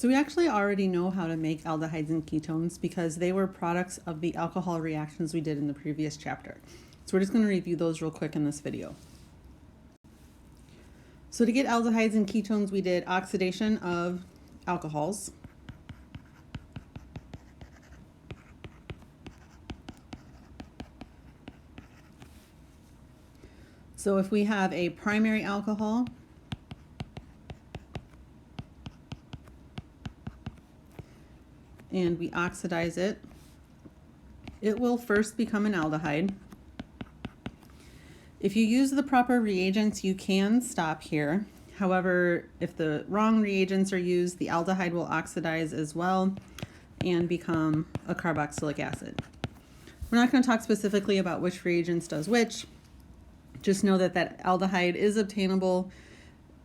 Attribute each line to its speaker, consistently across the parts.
Speaker 1: So we actually already know how to make aldehydes and ketones because they were products of the alcohol reactions we did in the previous chapter. So we're just going to review those real quick in this video. So to get aldehydes and ketones, we did oxidation of alcohols. So if we have a primary alcohol, and we oxidize it, it will first become an aldehyde. If you use the proper reagents, you can stop here. However, if the wrong reagents are used, the aldehyde will oxidize as well and become a carboxylic acid. We're not going to talk specifically about which reagents does which. Just know that that aldehyde is obtainable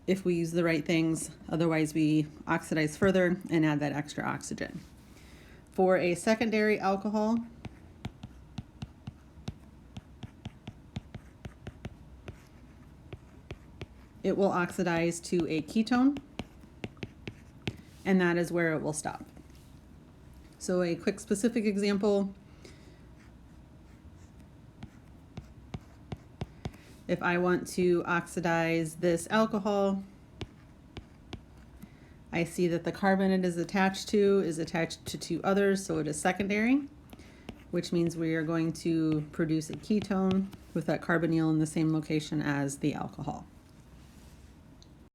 Speaker 1: if we use the right things. Otherwise, we oxidize further and add that extra oxygen. For a secondary alcohol, it will oxidize to a ketone, and that is where it will stop. So a quick specific example, if I want to oxidize this alcohol, I see that the carbon it is attached to two others, so it is secondary, which means we are going to produce a ketone with that carbonyl in the same location as the alcohol.